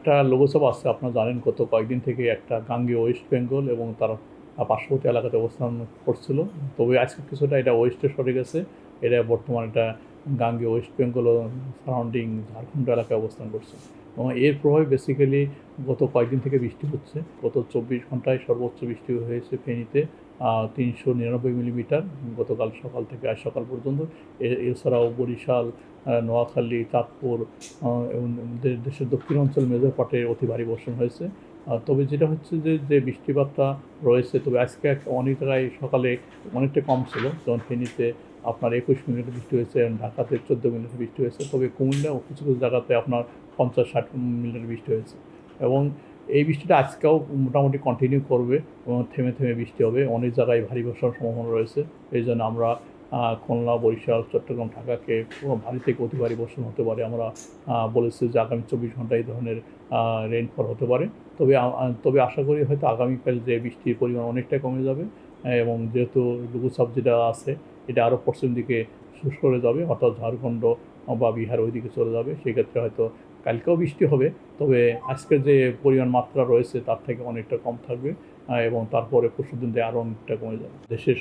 একটা লঘুচাপ আছে, আপনারা জানেন গত কয়েকদিন থেকে একটা গাঙ্গেয় ওয়েস্ট বেঙ্গল এবং তার পার্শ্ববর্তী এলাকাতে অবস্থান করছিল। তবে আজকে কিছুটা এটা ওয়েস্টে সরে গেছে। এটা বর্তমানে এটা গাঙ্গেয় ওয়েস্ট বেঙ্গল ও সারাউন্ডিং ঝাড়খণ্ড এলাকায় অবস্থান করছে এবং এর প্রভাবে বেসিক্যালি গত কয়েকদিন থেকে বৃষ্টি হচ্ছে। গত 24 ঘন্টায় সর্বোচ্চ বৃষ্টি হয়েছে ফেনীতে 399 মিলিমিটার গতকাল সকাল থেকে আজ সকাল পর্যন্ত। এছাড়াও বরিশাল, নোয়াখালী, চাঁদপুর এবং দেশের দক্ষিণ অঞ্চল মেজর পার্টে অতি ভারী বর্ষণ হয়েছে। তবে যেটা হচ্ছে যে বৃষ্টিপাতটা রয়েছে, তবে আজকে অনেক জায়গায় সকালে অনেকটা কম ছিল। যেমন ফেনীতে আপনার 21 মিনিট বৃষ্টি হয়েছে, ঢাকাতে 14 মিনিট বৃষ্টি হয়েছে। তবে কুমিল্লা ও কিছু কিছু জায়গাতে আপনার 50-60 মিনিট বৃষ্টি হয়েছে এবং এই বৃষ্টিটা আজকেও মোটামুটি কন্টিনিউ করবে এবং থেমে থেমে বৃষ্টি হবে। অনেক জায়গায় ভারী বর্ষার সম্ভাবনা রয়েছে। এই জন্য আমরা খুলনা, বরিশাল, চট্টগ্রাম, ঢাকাকে ভারী থেকে অতি ভারী বর্ষণ হতে পারে। আমরা বলেছি যে আগামী 24 ঘন্টায় এই ধরনের রেইনফল হতে পারে। তবে আশা করি হয়তো আগামীকাল যে বৃষ্টির পরিমাণ অনেকটাই কমে যাবে এবং যেহেতু লঘুচাপ যেটা আছে এটা আরও পশ্চিম দিকে শুষ্ক হয়ে যাবে, অর্থাৎ ঝাড়খণ্ড বা বিহার ওই দিকে চলে যাবে। সেক্ষেত্রে হয়তো কালকেও বৃষ্টি হবে, তবে আজকের যে পরিমাণ মাত্রা রয়েছে তার থেকে অনেকটা কম থাকবে এবং তারপরে পরশুদিন দিয়ে আরও অনেকটা কমে যাবে। দেশের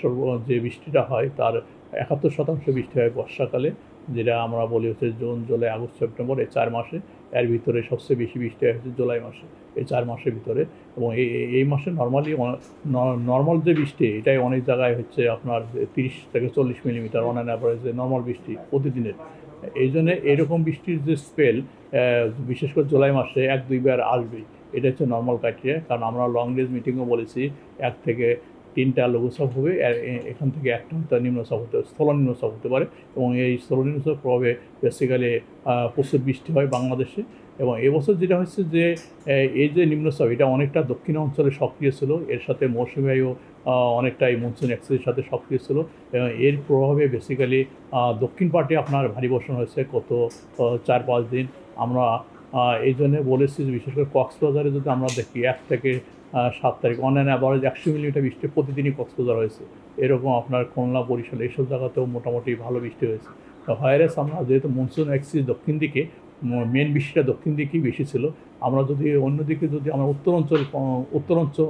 যে বৃষ্টিটা হয় তার 71% বৃষ্টি হয় বর্ষাকালে, যেটা আমরা বলি হচ্ছে জুন, জুলাই, আগস্ট, সেপ্টেম্বর এই 4 মাসে। এর ভিতরে সবচেয়ে বেশি বৃষ্টি হয় হচ্ছে জুলাই মাসে, এই 4 মাসের ভিতরে। এবং এই মাসে নর্মাল যে বৃষ্টি এটাই অনেক জায়গায় হচ্ছে আপনার 30 থেকে 40 মিলিমিটার অন অ্যান অ্যাভারেজে নর্মাল বৃষ্টি প্রতিদিনের। এই জন্যে এরকম বৃষ্টির যে স্পেল বিশেষ করে জুলাই মাসে 1-2 বার আসবেই। এটা হচ্ছে নর্মাল ক্রাইটেরিয়া। কারণ আমরা লং রেঞ্জ মিটিংও বলেছি 1 থেকে 3টা লঘুচাপ হবে, এখান থেকে একটা নিম্নচাপ স্থল নিম্নচাপ হতে পারে এবং এই স্থল নিম্নচাপের প্রভাবে বেসিক্যালি প্রচুর বৃষ্টি হয় বাংলাদেশে। এবং এবছর যেটা হচ্ছে যে এই যে নিম্নচাপ এটা অনেকটা দক্ষিণ অঞ্চলে সক্রিয় ছিল, এর সাথে মৌসুমী বায়ু অনেকটাই মনসুন অ্যাক্সিসের সাথে সক্রিয় ছিল এবং এর প্রভাবে বেসিক্যালি দক্ষিণ পার্টে আপনার ভারী বর্ষণ হয়েছে গত 4-5 দিন। আমরা এই জন্যে বলেছি যে বিশেষ করে কক্সবাজারে যদি আমরা দেখি 1 থেকে 7 তারিখ অন অ্যান অ্যাভারেজ 100 মিলিমিটার বৃষ্টি প্রতিদিনই কক্সবাজার হয়েছে। এরকম আপনার খুলনা, বরিশাল এইসব জায়গাতেও মোটামুটি ভালো বৃষ্টি হয়েছে। ভাইরাস আমরা যেহেতু মনসুন অ্যাক্সিস দক্ষিণ দিকে, মেন বৃষ্টিটা দক্ষিণ দিকেই বেশি ছিল। আমরা যদি অন্যদিকে যদি আমরা উত্তরাঞ্চল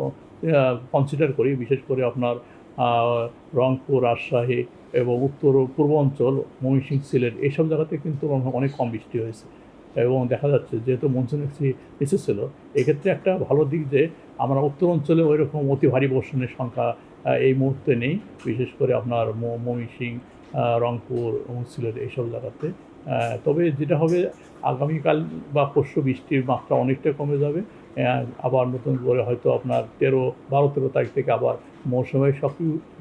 কনসিডার করি, বিশেষ করে আপনার রংপুর, রাজশাহী এবং পূর্ব অঞ্চল, ময়মনসিংহ, সিলেট এইসব জায়গাতে কিন্তু অনেক কম বৃষ্টি হয়েছে এবং দেখা যাচ্ছে যেহেতু মনসুন এসেছিলো এক্ষেত্রে একটা ভালো দিক যে আমরা উত্তর অঞ্চলে ওই রকম অতি ভারী বর্ষণের সংখ্যা এই মুহূর্তে নেই, বিশেষ করে আপনার ময়মনসিংহ, রংপুর এবং সিলেট এইসব জায়গাতে। তবে যেটা হবে আগামীকাল বা পরশু বৃষ্টির মাত্রা অনেকটা কমে যাবে। আবার নতুন করে হয়তো আপনার 12-13 তারিখ থেকে আবার মৌসুমী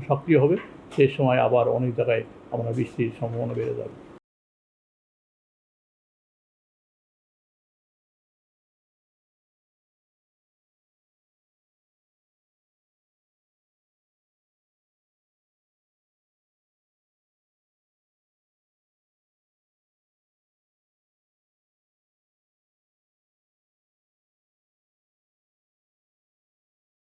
সক্রিয় হবে। সেই সময় আবার অনেক জায়গায় আমরা বৃষ্টির সম্ভাবনা বেড়ে যাবে।